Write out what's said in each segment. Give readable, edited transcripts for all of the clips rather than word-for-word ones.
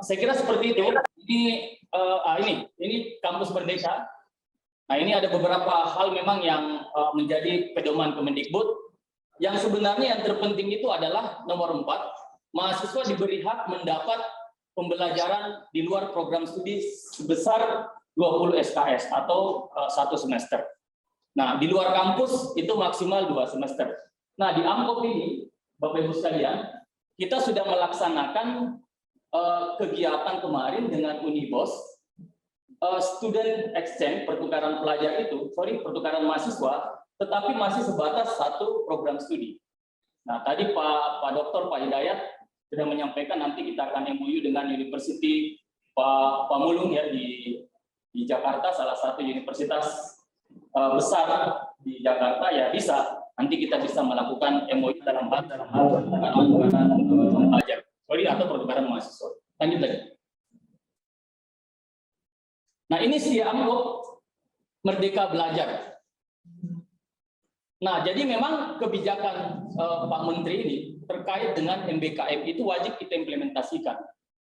Saya kira seperti itu. Ini kampus Merdeka. Nah, ini ada beberapa hal memang yang menjadi pedoman Kemendikbud. Yang sebenarnya yang terpenting itu adalah nomor 4, mahasiswa diberi hak mendapat pembelajaran di luar program studi sebesar 20 SKS atau 1 semester. Nah, di luar kampus itu maksimal 2 semester. Nah, di AMKOP ini, Bapak Ibu sekalian, kita sudah melaksanakan kegiatan kemarin dengan Unibos, student exchange, pertukaran pelajar itu, pertukaran mahasiswa, tetapi masih sebatas 1 program studi. Nah, tadi Pak Dokter, Pak Hidayat sudah menyampaikan nanti kita akan MOU dengan University Pak Mulung ya di Jakarta, salah satu universitas besar di Jakarta ya bisa. Nanti kita bisa melakukan MOU dalam hal pertukaran pelajar, atau pertukaran mahasiswa. Lanjut lagi. Nah, ini si AMKOP Merdeka Belajar. Nah, jadi memang kebijakan Pak Menteri ini terkait dengan MBKM itu wajib kita implementasikan.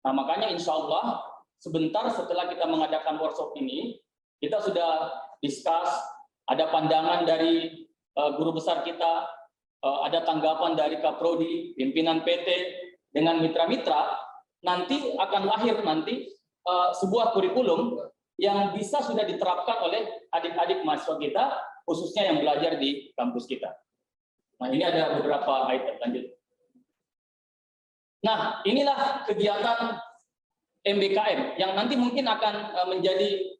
Nah, makanya insya Allah sebentar setelah kita mengadakan workshop ini, kita sudah discuss, ada pandangan dari guru besar kita, ada tanggapan dari Kaprodi, pimpinan PT, dengan mitra-mitra, nanti akan lahir sebuah kurikulum yang bisa sudah diterapkan oleh adik-adik mahasiswa kita, khususnya yang belajar di kampus kita. Nah, ini ada beberapa item, lanjut. Nah, inilah kegiatan MBKM yang nanti mungkin akan menjadi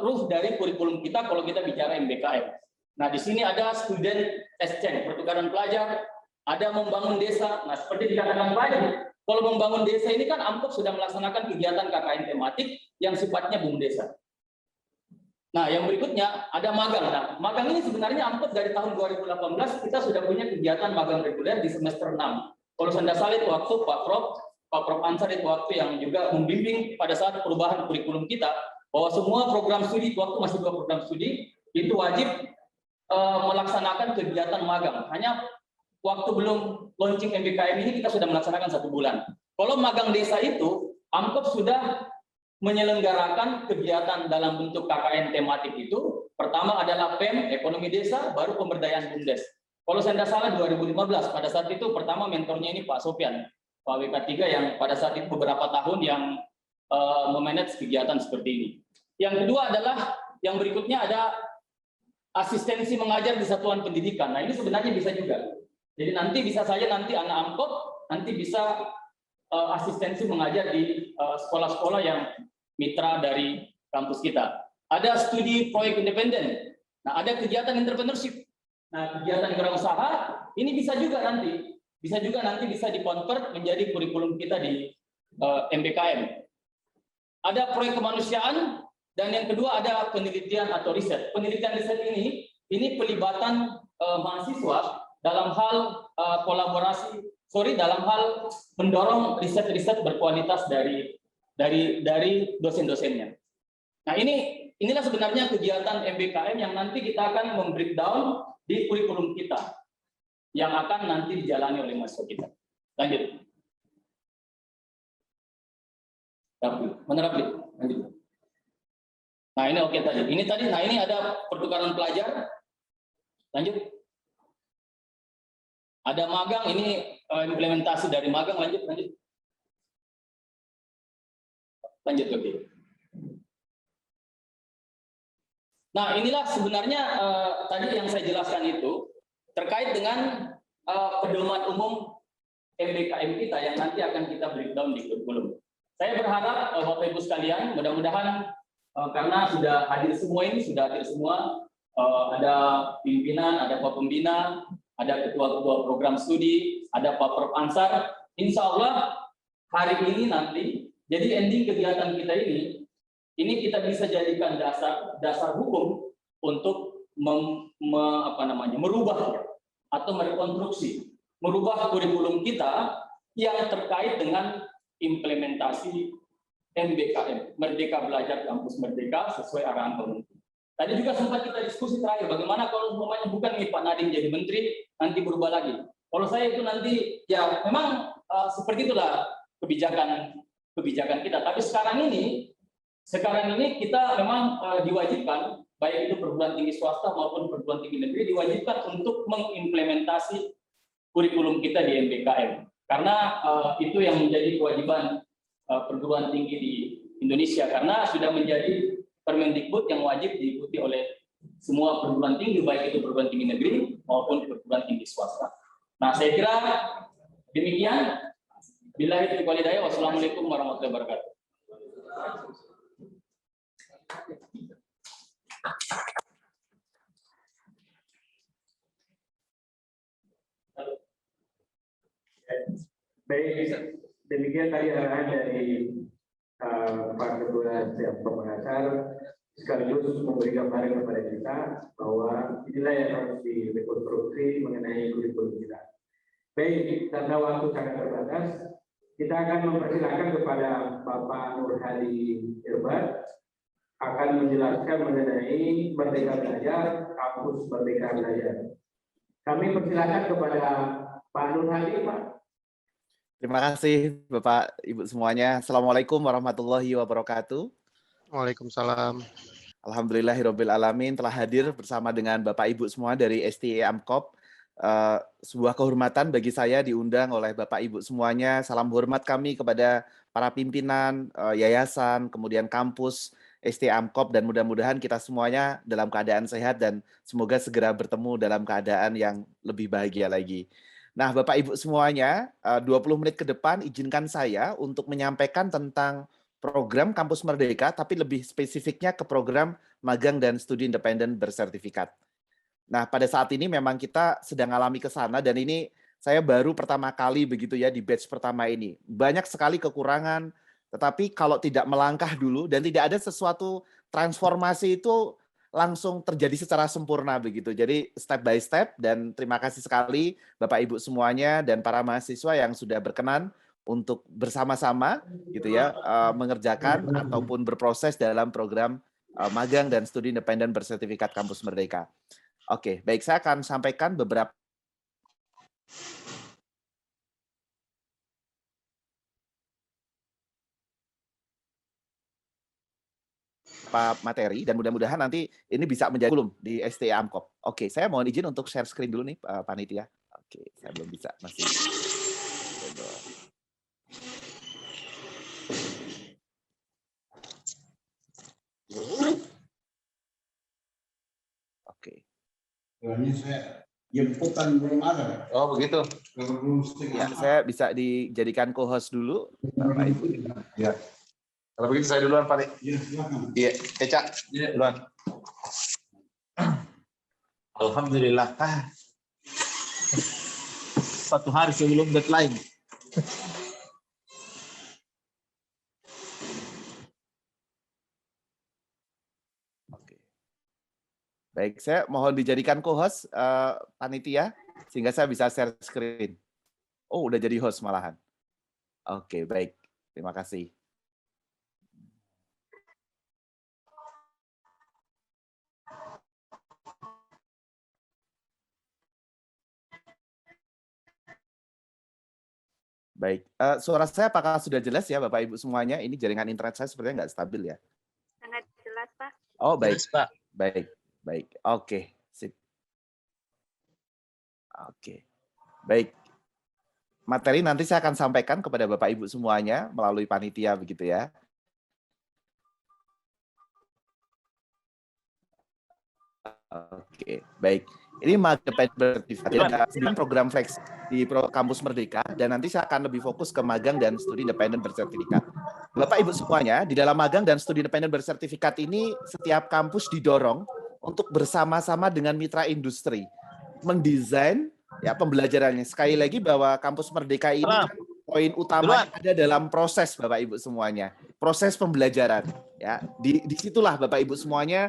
ruh dari kurikulum kita kalau kita bicara MBKM. Nah, di sini ada student exchange, pertukaran pelajar, ada membangun desa. Nah, seperti dikatakan tadi, kalau membangun desa ini kan AMKOP sudah melaksanakan kegiatan KKN tematik yang sifatnya BUM desa. Nah, yang berikutnya ada magang. Nah, magang ini sebenarnya AMKOP dari tahun 2018 kita sudah punya kegiatan magang reguler di semester 6. Kalau Anda salah itu waktu Pak Prof Ansar itu waktu yang juga membimbing pada saat perubahan kurikulum kita bahwa semua program studi waktu masih 2 program studi itu wajib melaksanakan kegiatan magang. Hanya waktu belum launching MBKM ini kita sudah melaksanakan 1 bulan. Kalau magang desa itu AMKOP sudah menyelenggarakan kegiatan dalam bentuk KKN tematik itu. Pertama adalah PEM, ekonomi desa, baru pemberdayaan BUMDes. Kalau saya tidak salah 2015, pada saat itu pertama mentornya ini Pak Sofyan, Pak WK3 yang pada saat itu beberapa tahun yang memanage kegiatan seperti ini. Yang kedua adalah, yang berikutnya ada asistensi mengajar di satuan pendidikan. Nah, ini sebenarnya bisa juga. Jadi nanti bisa saja nanti anak AMKOP nanti bisa asistensi mengajar di sekolah-sekolah yang mitra dari kampus kita. Ada studi proyek independen. Nah, ada kegiatan entrepreneurship. Nah, kegiatan wirausaha ini bisa juga nanti bisa dikonvert menjadi kurikulum kita di MBKM. Ada proyek kemanusiaan dan yang kedua ada penelitian atau riset. Penelitian riset ini pelibatan mahasiswa dalam hal dalam hal mendorong riset-riset berkualitas dari dosen-dosennya. Nah, inilah sebenarnya kegiatan MBKM yang nanti kita akan membreakdown di kurikulum kita yang akan nanti dijalani oleh mahasiswa kita. Lanjut. Lanjut. Nah, ini oke tadi. Nah, ini ada pertukaran pelajar. Lanjut. Ada magang, ini implementasi dari magang. Lanjut. Lanjut oke. Nah, inilah sebenarnya tadi yang saya jelaskan itu terkait dengan pedoman umum MBKM kita yang nanti akan kita breakdown di kurikulum. Saya berharap Bapak Ibu sekalian, mudah-mudahan karena sudah hadir semua, ada pimpinan, ada Pak Pembina, ada ketua-ketua program studi, ada Pak Prof Ansar. Insya Allah hari ini nanti, jadi ending kegiatan kita ini kita bisa jadikan dasar hukum untuk merubah atau merubah kurikulum kita yang terkait dengan implementasi MBKM, Merdeka Belajar Kampus Merdeka sesuai arahan pemerintah. Tadi juga sempat kita diskusi terakhir, bagaimana kalau umpamanya bukan nih Pak Nadiem jadi menteri, nanti berubah lagi. Kalau saya itu nanti, ya memang seperti itulah kebijakan kebijakan kita. Tapi sekarang ini kita memang diwajibkan, baik itu perguruan tinggi swasta maupun perguruan tinggi negeri, diwajibkan untuk mengimplementasi kurikulum kita di MBKM. Karena itu yang menjadi kewajiban perguruan tinggi di Indonesia, karena sudah menjadi Permendikbud yang wajib diikuti oleh semua perguruan tinggi, baik itu perguruan tinggi negeri maupun perguruan tinggi swasta. Nah, saya kira demikian. Billahi taufiq wal hidayah. Wassalamualaikum warahmatullahi wabarakatuh. Baik, demikian tadi arahan dari Pak Ketua Setiap Pengasar, sekaligus memberi gambaran kepada kita bahwa inilah yang harus direkonstruksi mengenai kurikulum kita. Baik, karena waktu sangat terbatas, kita akan mempersilakan kepada Bapak Nur Hadi Irbat akan menjelaskan mengenai Merdeka Belajar, kampus Merdeka Belajar. Kami persilakan kepada Pak Nur Hadi, Pak. Terima kasih Bapak Ibu semuanya. Assalamualaikum warahmatullahi wabarakatuh. Waalaikumsalam. Alhamdulillahirabbil alamin telah hadir bersama dengan Bapak Ibu semua dari STA Amkop. Sebuah kehormatan bagi saya diundang oleh Bapak Ibu semuanya. Salam hormat kami kepada para pimpinan yayasan, kemudian kampus STA Amkop, dan mudah-mudahan kita semuanya dalam keadaan sehat dan semoga segera bertemu dalam keadaan yang lebih bahagia lagi. Nah, Bapak Ibu semuanya, 20 menit ke depan izinkan saya untuk menyampaikan tentang program Kampus Merdeka, tapi lebih spesifiknya ke program magang dan studi independen bersertifikat. Nah, pada saat ini memang kita sedang alami ke sana, dan ini saya baru pertama kali begitu ya di batch pertama ini. Banyak sekali kekurangan, tetapi kalau tidak melangkah dulu dan tidak ada sesuatu transformasi itu langsung terjadi secara sempurna begitu. Jadi step by step, dan terima kasih sekali Bapak Ibu semuanya dan para mahasiswa yang sudah berkenan untuk bersama-sama gitu ya mengerjakan ataupun berproses dalam program magang dan studi independen bersertifikat Kampus Merdeka. Oke, baik, saya akan sampaikan beberapa materi dan mudah-mudahan nanti ini bisa menjadi kurikulum di STA Amkop. Oke, saya mohon izin untuk share screen dulu nih panitia. Oke, saya belum bisa masih. Oke. Ini saya jemputan belum ada. Oh, begitu. Ya, saya bisa dijadikan co-host dulu, Bapak Ibu. Ya. Kalau begitu saya duluan, Pak. Iya, silakan. Iya, Eca, duluan. Alhamdulillah. Satu hari sebelum deadline. Oke. Baik, saya mohon dijadikan co-host panitia sehingga saya bisa share screen. Oh, udah jadi host malahan. Oke, baik. Terima kasih. Baik, suara saya apakah sudah jelas ya Bapak Ibu semuanya? Ini jaringan internet saya sepertinya nggak stabil ya. Sangat jelas, Pak. Oh, baik. Jelas, Pak. Baik, baik. Oke, sip. Oke, baik. Materi nanti saya akan sampaikan kepada Bapak Ibu semuanya melalui panitia begitu ya. Oke, baik. Ini magang bersertifikat dengan program flex di Kampus Merdeka, dan nanti saya akan lebih fokus ke magang dan studi independen bersertifikat. Bapak Ibu semuanya, di dalam magang dan studi independen bersertifikat ini setiap kampus didorong untuk bersama-sama dengan mitra industri mendesain ya pembelajarannya. Sekali lagi bahwa Kampus Merdeka ini kan poin utama ada dalam proses Bapak Ibu semuanya, proses pembelajaran ya. Disitulah Bapak Ibu semuanya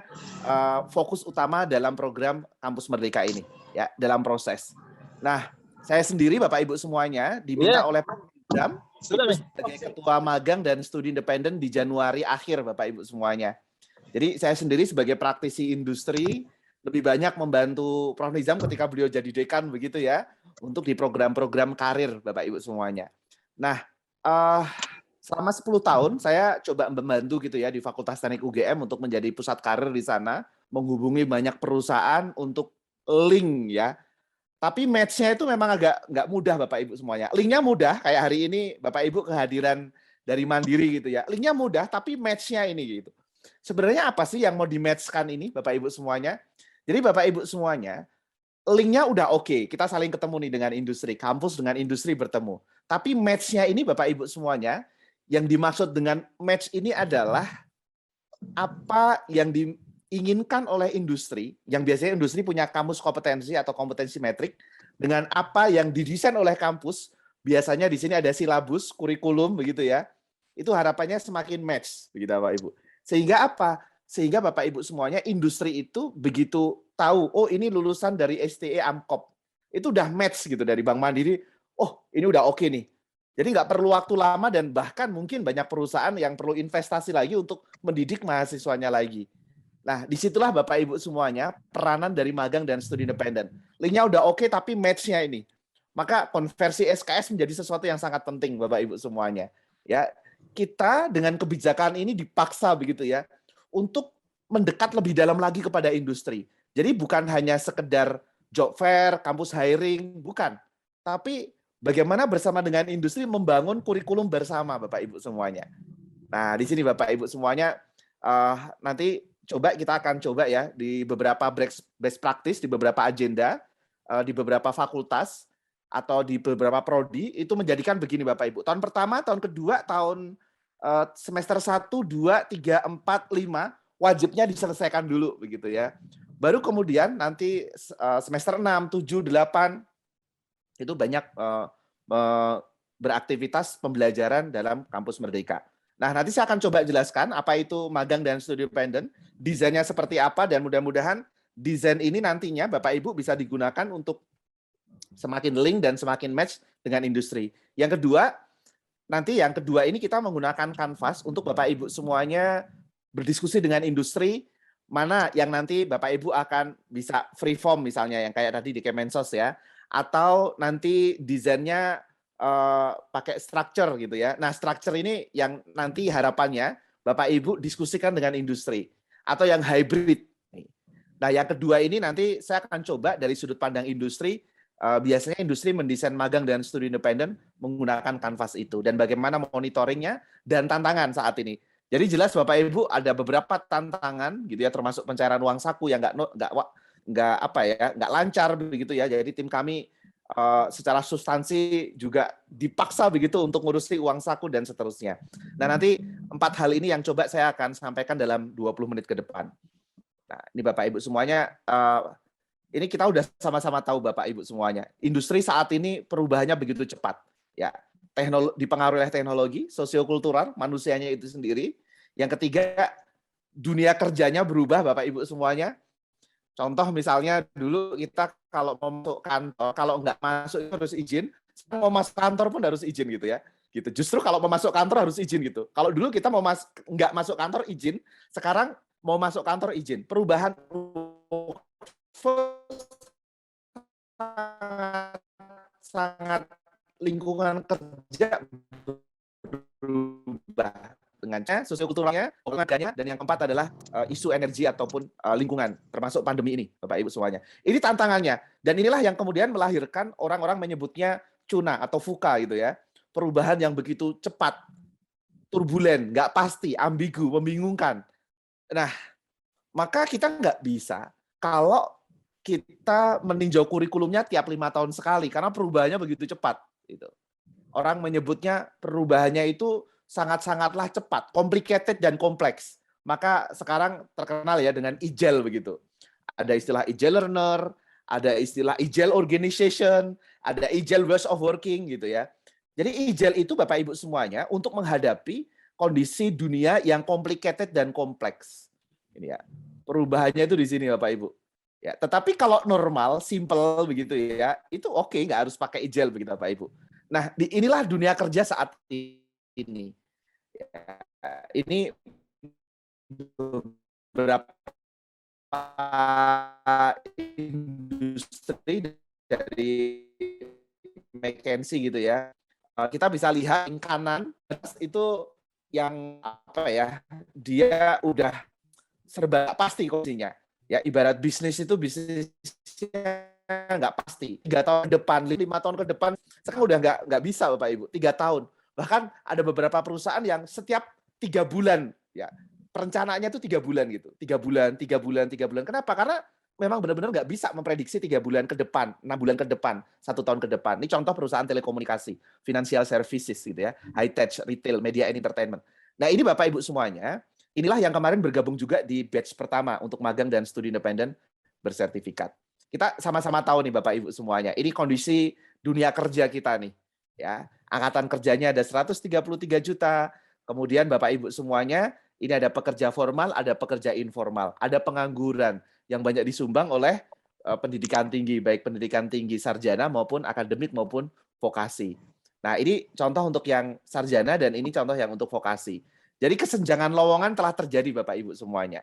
fokus utama dalam program Kampus Merdeka ini ya, dalam proses. Nah, saya sendiri Bapak Ibu semuanya diminta oleh program sebagai ketua magang dan studi independen di Januari akhir Bapak Ibu semuanya. Jadi saya sendiri sebagai praktisi industri lebih banyak membantu Prof. Nizam ketika beliau jadi dekan begitu ya, untuk di program-program karir Bapak Ibu semuanya. Nah, selama 10 tahun saya coba membantu gitu ya di Fakultas Teknik UGM untuk menjadi pusat karir di sana, menghubungi banyak perusahaan untuk link ya. Tapi match-nya itu memang agak nggak mudah Bapak Ibu semuanya. Link-nya mudah, kayak hari ini Bapak Ibu kehadiran dari Mandiri gitu ya. Link-nya mudah, tapi match-nya ini gitu. Sebenarnya apa sih yang mau di-match-kan ini Bapak Ibu semuanya? Jadi Bapak Ibu semuanya, link-nya udah oke, kita saling ketemu nih dengan industri, kampus dengan industri bertemu. Tapi match-nya ini Bapak Ibu semuanya, yang dimaksud dengan match ini adalah apa yang diinginkan oleh industri, yang biasanya industri punya kamus kompetensi atau kompetensi metrik, dengan apa yang didesain oleh kampus, biasanya di sini ada silabus, kurikulum begitu ya. Itu harapannya semakin match begitu Bapak Ibu. Sehingga apa? Sehingga Bapak Ibu semuanya industri itu begitu tahu, oh ini lulusan dari STE Amkop. Itu udah match gitu dari Bank Mandiri, oh ini udah oke nih. Jadi nggak perlu waktu lama dan bahkan mungkin banyak perusahaan yang perlu investasi lagi untuk mendidik mahasiswanya lagi. Nah, disitulah Bapak Ibu semuanya peranan dari magang dan studi independen. Linknya udah oke tapi match-nya ini. Maka konversi SKS menjadi sesuatu yang sangat penting Bapak Ibu semuanya. Ya, kita dengan kebijakan ini dipaksa begitu ya untuk mendekat lebih dalam lagi kepada industri. Jadi bukan hanya sekedar job fair, kampus hiring, bukan. Tapi bagaimana bersama dengan industri membangun kurikulum bersama Bapak Ibu semuanya. Nah, di sini Bapak Ibu semuanya nanti kita akan coba ya di beberapa best practice, di beberapa agenda, di beberapa fakultas atau di beberapa prodi itu menjadikan begini Bapak Ibu. Tahun pertama, tahun kedua, semester 1, 2, 3, 4, 5 wajibnya diselesaikan dulu begitu ya. Baru kemudian nanti semester 6, 7, 8 itu banyak beraktivitas pembelajaran dalam kampus Merdeka. Nah, nanti saya akan coba jelaskan apa itu magang dan studi independen, desainnya seperti apa, dan mudah-mudahan desain ini nantinya Bapak Ibu bisa digunakan untuk semakin link dan semakin match dengan industri. Yang kedua ini kita menggunakan Canvas untuk Bapak Ibu semuanya berdiskusi dengan industri, mana yang nanti Bapak Ibu akan bisa free form misalnya, yang kayak tadi di Kemensos ya, atau nanti desainnya pakai structure gitu ya. Nah, structure ini yang nanti harapannya Bapak Ibu diskusikan dengan industri atau yang hybrid. Nah, yang kedua ini nanti saya akan coba dari sudut pandang industri. Biasanya industri mendesain magang dan studi independen menggunakan Canvas itu dan bagaimana monitoringnya dan tantangan saat ini. Jadi jelas Bapak Ibu ada beberapa tantangan gitu ya, termasuk pencairan uang saku yang nggak lancar begitu ya. Jadi tim kami secara substansi juga dipaksa begitu untuk ngurusi uang saku dan seterusnya. Nah, nanti 4 hal ini yang coba saya akan sampaikan dalam 20 menit ke depan. Nah, ini Bapak Ibu semuanya, ini kita udah sama-sama tahu Bapak Ibu semuanya. Industri saat ini perubahannya begitu cepat. Ya, dipengaruhi oleh teknologi, sosiokultural, manusianya itu sendiri. Yang ketiga, dunia kerjanya berubah Bapak Ibu semuanya. Contoh misalnya dulu kita kalau mau masuk kantor, kalau nggak masuk itu harus izin. Mau masuk kantor pun harus izin gitu ya. Gitu. Justru kalau mau masuk kantor harus izin gitu. Kalau dulu kita nggak masuk kantor izin, sekarang mau masuk kantor izin. Perubahan sangat lingkungan kerja berubah dengan sosiokulturalnya, olahraganya, dan yang keempat adalah isu energi ataupun lingkungan, termasuk pandemi ini, Bapak Ibu semuanya. Ini tantangannya, dan inilah yang kemudian melahirkan orang-orang menyebutnya cuna atau VUCA gitu ya, perubahan yang begitu cepat, turbulen, nggak pasti, ambigu, membingungkan. Nah, maka kita nggak bisa kalau kita meninjau kurikulumnya tiap 5 tahun sekali, karena perubahannya begitu cepat. Gitu. Orang menyebutnya perubahannya itu sangat-sangatlah cepat, complicated dan kompleks. Maka sekarang terkenal ya dengan agile begitu. Ada istilah agile learner, ada istilah agile organization, ada agile ways of working gitu ya. Jadi agile itu Bapak Ibu semuanya untuk menghadapi kondisi dunia yang complicated dan kompleks. Ini ya. Perubahannya itu di sini Bapak Ibu. Ya, tetapi kalau normal, simple begitu ya, itu oke, nggak harus pakai agile begitu Bapak Ibu. Nah, inilah dunia kerja saat ini. Ya, ini beberapa industri dari McKinsey gitu ya. kita bisa lihat yang kanan itu yang apa ya, dia udah serba pasti kondisinya. Ya ibarat bisnis itu bisnisnya nggak pasti. 3 tahun ke depan, 5 tahun ke depan, sekarang udah nggak bisa Bapak Ibu. 3 tahun. Bahkan ada beberapa perusahaan yang setiap 3 bulan, ya perencanaannya itu 3 bulan gitu. 3 bulan, 3 bulan, 3 bulan. Kenapa? Karena memang benar-benar nggak bisa memprediksi 3 bulan ke depan, 6 bulan ke depan, 1 tahun ke depan. Ini contoh perusahaan telekomunikasi, financial services gitu ya, high tech, retail, media and entertainment. Nah ini Bapak Ibu semuanya, inilah yang kemarin bergabung juga di batch pertama untuk magang dan studi independen bersertifikat. Kita sama-sama tahu nih Bapak Ibu semuanya, ini kondisi dunia kerja kita nih. Ya, angkatan kerjanya ada 133 juta, kemudian Bapak Ibu semuanya, ini ada pekerja formal, ada pekerja informal, ada pengangguran yang banyak disumbang oleh pendidikan tinggi, baik pendidikan tinggi sarjana maupun akademik maupun vokasi. Nah, ini contoh untuk yang sarjana dan ini contoh yang untuk vokasi. Jadi kesenjangan lowongan telah terjadi Bapak Ibu semuanya.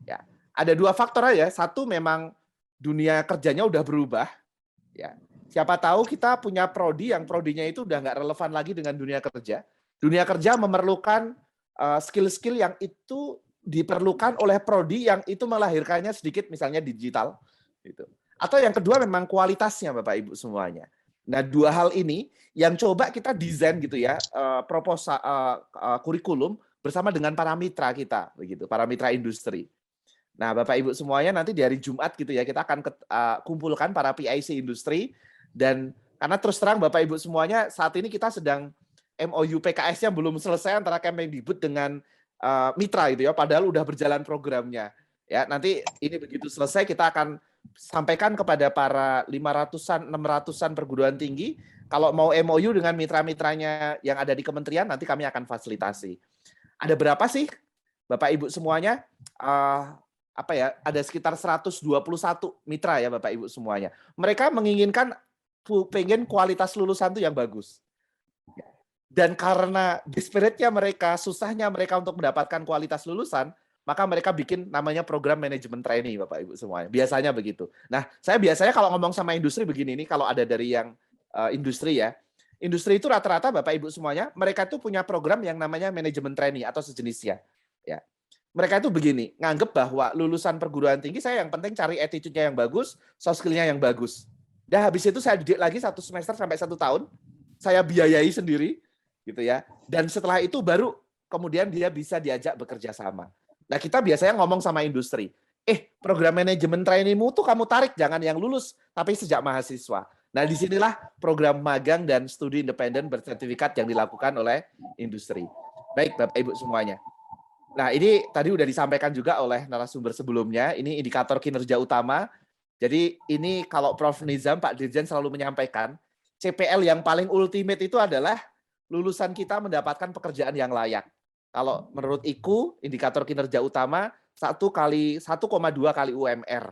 Ya, ada 2 faktor aja. Satu memang dunia kerjanya udah berubah. Ya, siapa tahu kita punya prodi yang prodinya itu udah nggak relevan lagi dengan dunia kerja. Dunia kerja memerlukan skill-skill yang itu diperlukan oleh prodi yang itu melahirkannya sedikit misalnya digital gitu. Atau yang kedua memang kualitasnya Bapak Ibu semuanya. Nah, 2 hal ini yang coba kita desain gitu ya, proposal kurikulum bersama dengan para mitra kita begitu, para mitra industri. Nah, Bapak Ibu semuanya nanti di hari Jumat gitu ya, kita akan kumpulkan para PIC industri dan karena terus terang Bapak Ibu semuanya saat ini kita sedang MOU PKS-nya belum selesai antara Kemendikbud dengan mitra gitu ya, padahal udah berjalan programnya. Ya, nanti ini begitu selesai kita akan sampaikan kepada para 500-an, 600-an perguruan tinggi kalau mau MOU dengan mitra-mitranya yang ada di kementerian nanti kami akan fasilitasi. Ada berapa sih Bapak Ibu semuanya? Apa ya? Ada sekitar 121 mitra ya Bapak Ibu semuanya. Mereka menginginkan pengen kualitas lulusan itu yang bagus. Dan karena desperate-nya mereka, susahnya mereka untuk mendapatkan kualitas lulusan, maka mereka bikin namanya program manajemen trainee, Bapak Ibu semuanya. Biasanya begitu. Nah, saya biasanya kalau ngomong sama industri begini nih, kalau ada dari yang industri ya, industri itu rata-rata Bapak Ibu semuanya, mereka itu punya program yang namanya manajemen trainee atau sejenisnya. Ya. Mereka itu begini, nganggep bahwa lulusan perguruan tinggi saya yang penting cari attitude-nya yang bagus, soft skill-nya yang bagus. Dan habis itu saya didik lagi 1 semester sampai 1 tahun, saya biayai sendiri, gitu ya. Dan setelah itu baru kemudian dia bisa diajak bekerja sama. Nah, kita biasanya ngomong sama industri, program manajemen trainee-mu tuh kamu tarik jangan yang lulus, tapi sejak mahasiswa. Nah, disinilah program magang dan studi independen bersertifikat yang dilakukan oleh industri. Baik, Bapak Ibu semuanya. Nah, ini tadi udah disampaikan juga oleh narasumber sebelumnya, ini indikator kinerja utama. Jadi ini kalau Prof. Nizam, Pak Dirjen selalu menyampaikan, CPL yang paling ultimate itu adalah lulusan kita mendapatkan pekerjaan yang layak. Kalau menurut IKU, indikator kinerja utama 1,2 kali UMR.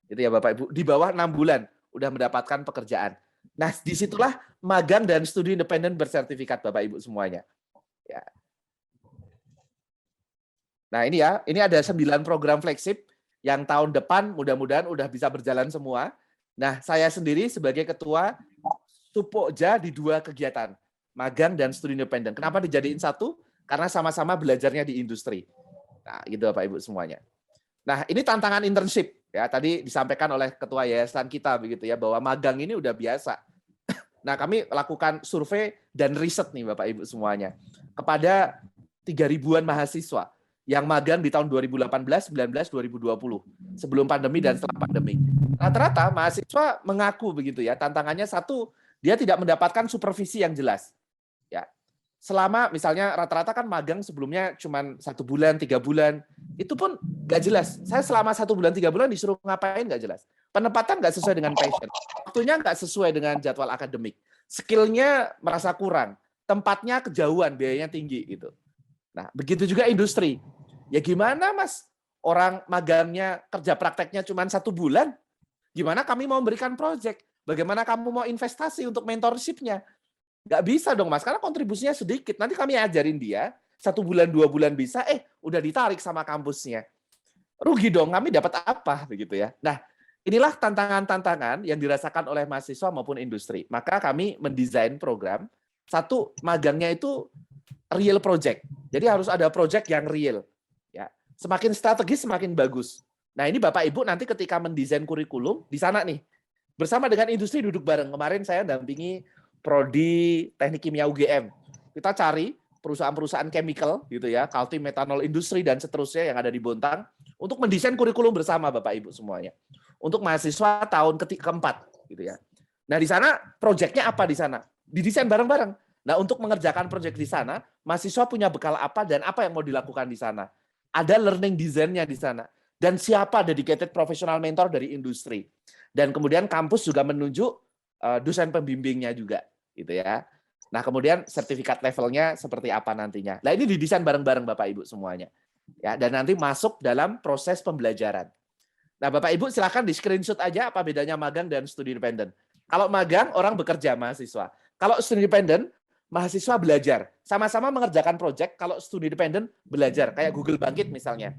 Gitu ya Bapak Ibu, di bawah 6 bulan udah mendapatkan pekerjaan. Nah, disitulah magang dan studi independen bersertifikat Bapak Ibu semuanya. Ya. Nah, ini ya, ini ada 9 program flagship yang tahun depan mudah-mudahan udah bisa berjalan semua. Nah, saya sendiri sebagai ketua Supokja di 2 kegiatan, magang dan studi independen. Kenapa dijadiin satu? Karena sama-sama belajarnya di industri. Nah, gitu Bapak Ibu semuanya. Nah, ini tantangan internship ya. Tadi disampaikan oleh ketua yayasan kita begitu ya bahwa magang ini udah biasa. Nah, kami lakukan survei dan riset nih Bapak Ibu semuanya kepada 3.000-an mahasiswa yang magang di tahun 2018, 19, 2020 sebelum pandemi dan setelah pandemi. Rata-rata mahasiswa mengaku begitu ya. Tantangannya satu, dia tidak mendapatkan supervisi yang jelas. Ya, selama misalnya rata-rata kan magang sebelumnya cuma 1 bulan, 3 bulan, itu pun nggak jelas. Saya selama 1 bulan, 3 bulan disuruh ngapain nggak jelas. Penempatan nggak sesuai dengan passion, waktunya nggak sesuai dengan jadwal akademik, skillnya merasa kurang, tempatnya kejauhan, biayanya tinggi gitu. Nah, begitu juga industri. Ya gimana Mas? Orang magangnya kerja prakteknya cuma 1 bulan, gimana kami mau memberikan proyek? Bagaimana kamu mau investasi untuk mentorship-nya? Nggak bisa dong Mas, karena kontribusinya sedikit. Nanti kami ajarin dia, 1 bulan, 2 bulan bisa, udah ditarik sama kampusnya. Rugi dong, kami dapat apa? Begitu ya. Nah, inilah tantangan-tantangan yang dirasakan oleh mahasiswa maupun industri. Maka kami mendesain program Satu, magangnya itu real project. Jadi harus ada project yang real. Ya, semakin strategis semakin bagus. Nah, ini Bapak Ibu nanti ketika mendesain kurikulum di sana nih, bersama dengan industri duduk bareng. Kemarin saya dampingi Prodi Teknik Kimia UGM. Kita cari perusahaan-perusahaan chemical gitu ya, Kaltim Metanol Industri dan seterusnya yang ada di Bontang untuk mendesain kurikulum bersama Bapak Ibu semuanya. Untuk mahasiswa tahun keempat gitu ya. Nah, di sana proyeknya apa di sana? Didesain bareng-bareng. Nah, untuk mengerjakan proyek di sana, mahasiswa punya bekal apa dan apa yang mau dilakukan di sana. Ada learning design-nya di sana. Dan siapa dedicated professional mentor dari industri. Dan kemudian kampus juga menunjuk dosen pembimbingnya juga gitu ya. Nah, kemudian sertifikat levelnya seperti apa nantinya. Nah, ini didesain bareng-bareng Bapak Ibu semuanya. Ya, dan nanti masuk dalam proses pembelajaran. Nah, Bapak Ibu silakan di screenshot aja apa bedanya magang dan studi independen. Kalau magang orang bekerja mahasiswa. Kalau studi independen mahasiswa belajar. Sama-sama mengerjakan proyek. Kalau studi independen belajar kayak Google Bangkit misalnya.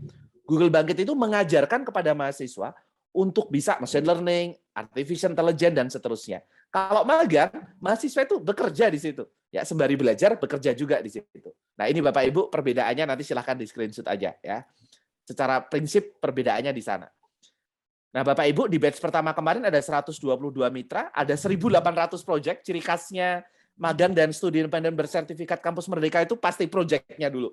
Google Bangkit itu mengajarkan kepada mahasiswa untuk bisa machine learning, artificial intelligence, dan seterusnya. Kalau magang, mahasiswa itu bekerja di situ. Ya, sembari belajar, bekerja juga di situ. Nah, ini Bapak Ibu perbedaannya nanti silahkan di screenshot aja. Ya. Secara prinsip perbedaannya di sana. Nah, Bapak Ibu, di batch pertama kemarin ada 122 mitra, ada 1.800 proyek. Ciri khasnya magang dan studi independen bersertifikat Kampus Merdeka itu pasti proyeknya dulu.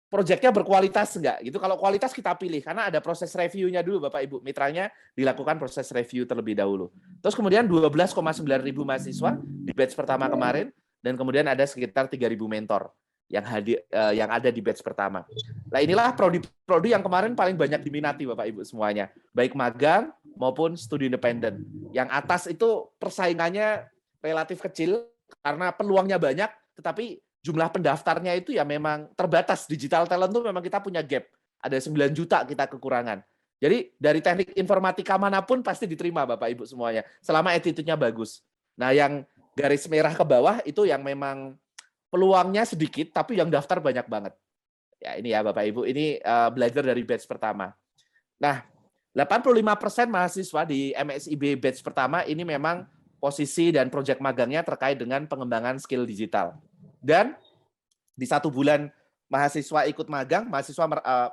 Proyeknya berkualitas enggak gitu. Kalau kualitas kita pilih karena ada proses reviewnya dulu Bapak Ibu. Mitranya dilakukan proses review terlebih dahulu. Terus kemudian 12,9 ribu mahasiswa di batch pertama kemarin dan kemudian ada sekitar 3.000 mentor yang hadir yang ada di batch pertama. Nah, inilah prodi yang kemarin paling banyak diminati Bapak Ibu semuanya. Baik magang maupun studi independen. Yang atas itu persaingannya relatif kecil karena peluangnya banyak tetapi jumlah pendaftarnya itu ya memang terbatas. Digital talent itu memang kita punya gap. Ada 9 juta kita kekurangan. Jadi dari teknik informatika manapun pasti diterima Bapak Ibu semuanya. Selama attitude-nya bagus. Nah, yang garis merah ke bawah itu yang memang peluangnya sedikit, tapi yang daftar banyak banget. Ya ini ya Bapak Ibu, ini belajar dari batch pertama. Nah, 85% mahasiswa di MSIB batch pertama ini memang posisi dan proyek magangnya terkait dengan pengembangan skill digital. Dan di 1 bulan mahasiswa ikut magang, mahasiswa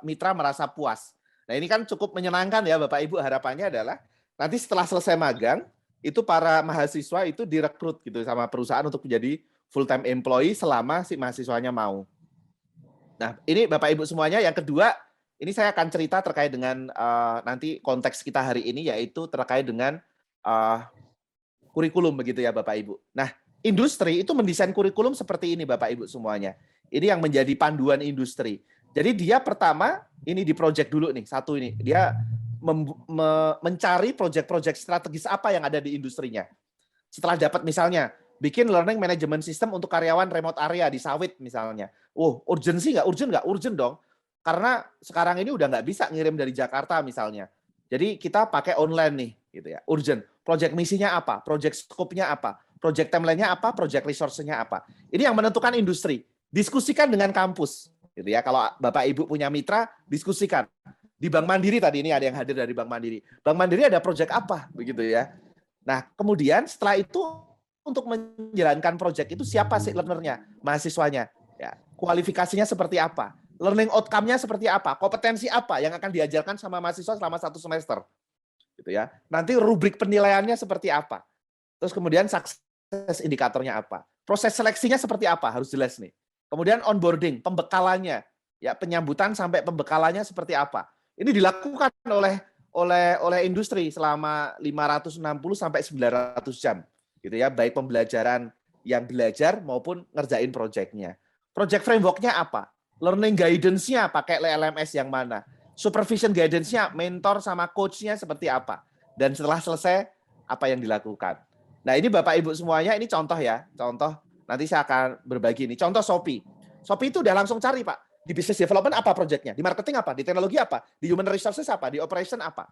mitra merasa puas. Nah, ini kan cukup menyenangkan ya Bapak Ibu. Harapannya adalah nanti setelah selesai magang, itu para mahasiswa itu direkrut gitu sama perusahaan untuk menjadi full time employee selama si mahasiswanya mau. Nah, ini Bapak Ibu semuanya. Yang kedua, ini saya akan cerita terkait dengan nanti konteks kita hari ini yaitu terkait dengan kurikulum begitu ya Bapak Ibu. Nah, industri itu mendesain kurikulum seperti ini Bapak Ibu semuanya. Ini yang menjadi panduan industri. Jadi dia pertama ini di project dulu nih, satu ini. Dia mencari proyek-proyek strategis apa yang ada di industrinya. Setelah dapat misalnya bikin learning management system untuk karyawan remote area di sawit misalnya. Urgensi nggak? Urgent nggak? Urgent dong. Karena sekarang ini udah nggak bisa ngirim dari Jakarta misalnya. Jadi kita pakai online nih, gitu ya. Urgent. Project misinya apa? Project scope-nya apa? Project timeline-nya apa? Project resource-nya apa? Ini yang menentukan industri. Diskusikan dengan kampus, gitu ya. Kalau Bapak Ibu punya mitra, diskusikan. Di Bank Mandiri tadi ini ada yang hadir dari Bank Mandiri. Bank Mandiri ada project apa, begitu ya. Nah, kemudian setelah itu untuk menjalankan project itu siapa sih learner-nya, mahasiswanya, ya. Kualifikasinya seperti apa? Learning outcome-nya seperti apa? Kompetensi apa yang akan diajarkan sama mahasiswa selama 1 semester? Gitu ya. Nanti rubrik penilaiannya seperti apa? Terus kemudian sukses indikatornya apa? Proses seleksinya seperti apa? Harus jelas nih. Kemudian onboarding, pembekalannya, ya penyambutan sampai pembekalannya seperti apa? Ini dilakukan oleh industri selama 560 sampai 900 jam. Gitu ya, baik pembelajaran yang belajar maupun ngerjain proyeknya. Project framework-nya apa? Learning guidance-nya pakai LMS yang mana? Supervision guidance-nya, mentor sama coach-nya seperti apa? Dan setelah selesai, apa yang dilakukan? Nah, ini Bapak Ibu semuanya, ini contoh ya. Contoh, nanti saya akan berbagi ini. Contoh Shopee. Shopee itu udah langsung cari, Pak. Di business development apa proyeknya? Di marketing apa? Di teknologi apa? Di human resources apa? Di operation apa?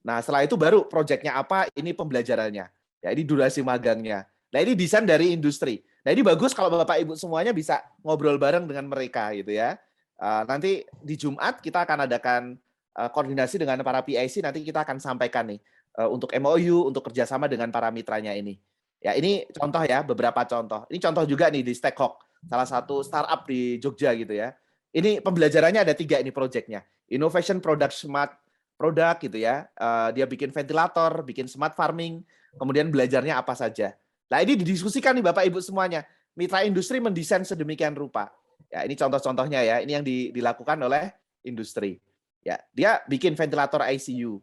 Nah, setelah itu baru proyeknya apa? Ini pembelajarannya. Ya, ini durasi magangnya. Nah, ini desain dari industri. Nah, ini bagus kalau Bapak Ibu semuanya bisa ngobrol bareng dengan mereka gitu ya. Nanti di Jumat kita akan adakan koordinasi dengan para PIC, nanti kita akan sampaikan nih untuk MOU, untuk kerjasama dengan para mitranya ini. Ya, ini contoh ya, beberapa contoh. Ini contoh juga nih di Stackhawk, salah satu startup di Jogja gitu ya. Ini pembelajarannya ada 3 ini proyeknya. Innovation Product Smart Product gitu ya. Dia bikin ventilator, bikin smart farming, kemudian belajarnya apa saja. Nah, ini didiskusikan nih Bapak Ibu semuanya. Mitra industri mendesain sedemikian rupa. Ya, ini contoh-contohnya ya. Ini yang dilakukan oleh industri. Ya, dia bikin ventilator ICU.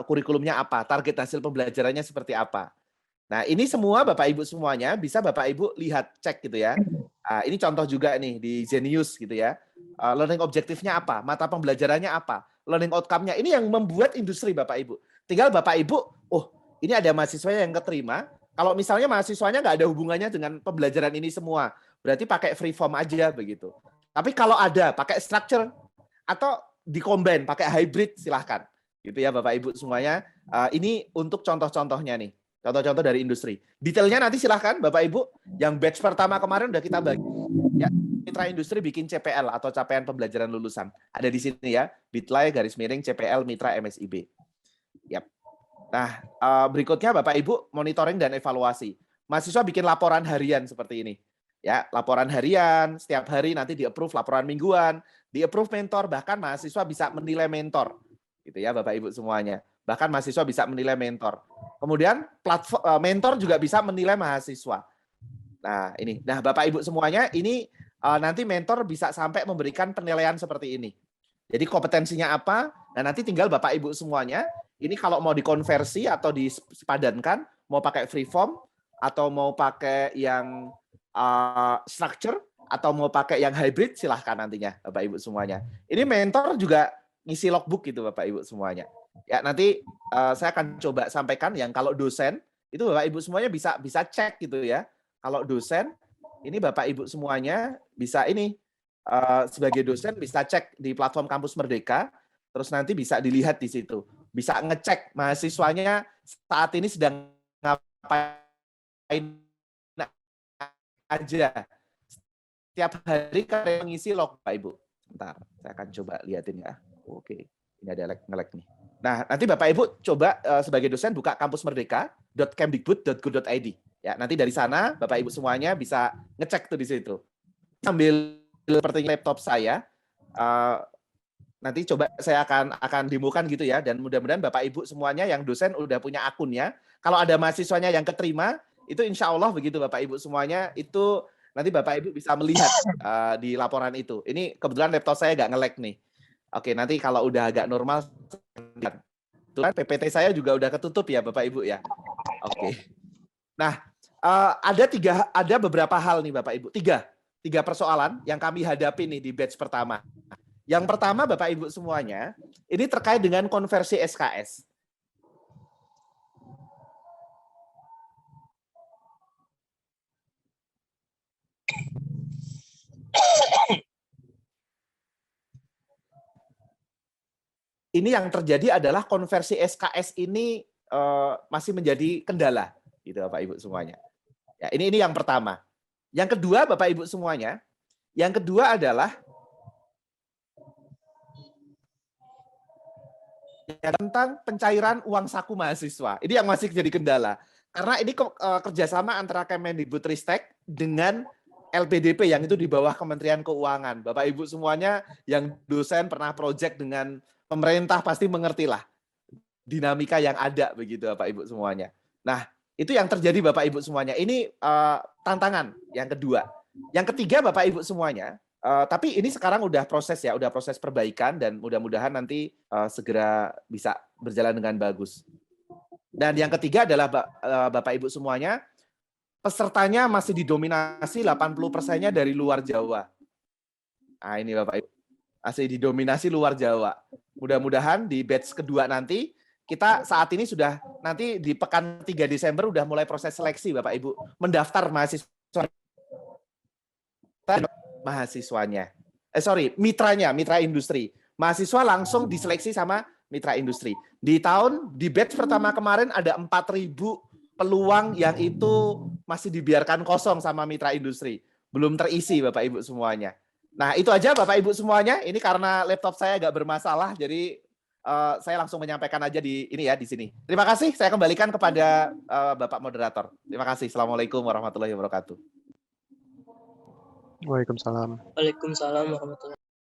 Kurikulumnya apa? Target hasil pembelajarannya seperti apa? Nah, ini semua Bapak Ibu semuanya bisa Bapak Ibu lihat, cek gitu ya. Ini contoh juga nih di Zenius gitu ya. Learning objektifnya apa? Mata pembelajarannya apa? Learning outcome-nya. Ini yang membuat industri Bapak Ibu. Tinggal Bapak Ibu, ini ada mahasiswa yang keterima. Kalau misalnya mahasiswanya nggak ada hubungannya dengan pembelajaran ini semua, berarti pakai free form aja begitu. Tapi kalau ada, pakai structure atau di-combine, pakai hybrid, silahkan. Gitu ya Bapak Ibu semuanya. Ini untuk contoh-contohnya nih. Contoh-contoh dari industri. Detailnya nanti silahkan Bapak Ibu. Yang batch pertama kemarin udah kita bagi. Ya, mitra industri bikin CPL atau capaian pembelajaran lulusan. Ada di sini ya. Bitly/CPL Mitra MSIB. Yap. Nah, berikutnya Bapak Ibu monitoring dan evaluasi. Mahasiswa bikin laporan harian seperti ini. Ya, laporan harian, setiap hari nanti di-approve laporan mingguan, di-approve mentor, bahkan mahasiswa bisa menilai mentor. Gitu ya Bapak Ibu semuanya. Bahkan mahasiswa bisa menilai mentor. Kemudian platform mentor juga bisa menilai mahasiswa. Nah, ini. Nah, Bapak Ibu semuanya, ini nanti mentor bisa sampai memberikan penilaian seperti ini. Jadi kompetensinya apa? Nah, nanti tinggal Bapak Ibu semuanya, ini kalau mau dikonversi atau dipadankan, mau pakai free form atau mau pakai yang structure atau mau pakai yang hybrid, silahkan nantinya Bapak Ibu semuanya. Ini mentor juga ngisi logbook gitu Bapak Ibu semuanya. Ya, nanti saya akan coba sampaikan yang kalau dosen itu Bapak Ibu semuanya bisa cek gitu ya. Kalau dosen ini Bapak Ibu semuanya bisa ini sebagai dosen bisa cek di platform Kampus Merdeka, terus nanti bisa dilihat di situ. Bisa ngecek mahasiswanya saat ini sedang ngapain aja. Setiap hari kalian mengisi log Bapak Ibu. Bentar, saya akan coba lihatin ya. Oke, ini ada nge-lag nih. Nah, nanti Bapak Ibu coba sebagai dosen buka kampusmerdeka.kemdikbud.go.id. Ya, nanti dari sana Bapak Ibu semuanya bisa ngecek tuh di situ. Sambil seperti laptop saya, nanti coba saya akan demokan gitu ya, dan mudah-mudahan Bapak Ibu semuanya yang dosen udah punya akunnya. Kalau ada mahasiswanya yang keterima, itu insya Allah begitu Bapak Ibu semuanya, itu nanti Bapak Ibu bisa melihat di laporan itu. Ini kebetulan laptop saya nggak nge-lag nih. Oke, nanti kalau udah agak normal, PPT saya juga udah ketutup ya Bapak Ibu ya. Oke. Nah, ada beberapa hal nih Bapak Ibu. Tiga persoalan yang kami hadapi nih di batch pertama. Yang pertama Bapak Ibu semuanya, ini terkait dengan konversi SKS. Ini yang terjadi adalah konversi SKS ini masih menjadi kendala, gitu Bapak Ibu semuanya. Ya, ini yang pertama. Yang kedua Bapak Ibu semuanya, yang kedua adalah tentang pencairan uang saku mahasiswa. Ini yang masih jadi kendala. Karena ini kerjasama antara Kemendikbudristek dengan LPDP yang itu di bawah Kementerian Keuangan. Bapak Ibu semuanya yang dosen pernah proyek dengan pemerintah pasti mengertilah dinamika yang ada begitu Bapak Ibu semuanya. Nah, itu yang terjadi Bapak Ibu semuanya. Ini tantangan yang kedua. Yang ketiga Bapak Ibu semuanya, tapi ini sekarang udah proses perbaikan dan mudah-mudahan nanti segera bisa berjalan dengan bagus. Dan yang ketiga adalah Bapak Ibu semuanya, pesertanya masih didominasi 80%-nya dari luar Jawa. Nah, ini Bapak Ibu. Masih didominasi luar Jawa. Mudah-mudahan di batch kedua nanti, kita saat ini sudah nanti di pekan 3 Desember udah mulai proses seleksi Bapak Ibu. Mendaftar mahasiswanya. Mitranya, mitra industri. Mahasiswa langsung diseleksi sama mitra industri. Di batch pertama kemarin ada 4.000 peluang yang itu masih dibiarkan kosong sama mitra industri. Belum terisi Bapak Ibu semuanya. Nah, itu aja Bapak Ibu semuanya. Ini karena laptop saya agak bermasalah, jadi saya langsung menyampaikan aja di sini. Terima kasih. Saya kembalikan kepada Bapak Moderator. Terima kasih. Assalamualaikum warahmatullahi wabarakatuh. Waalaikumsalam. Waalaikumsalam warahmatullahi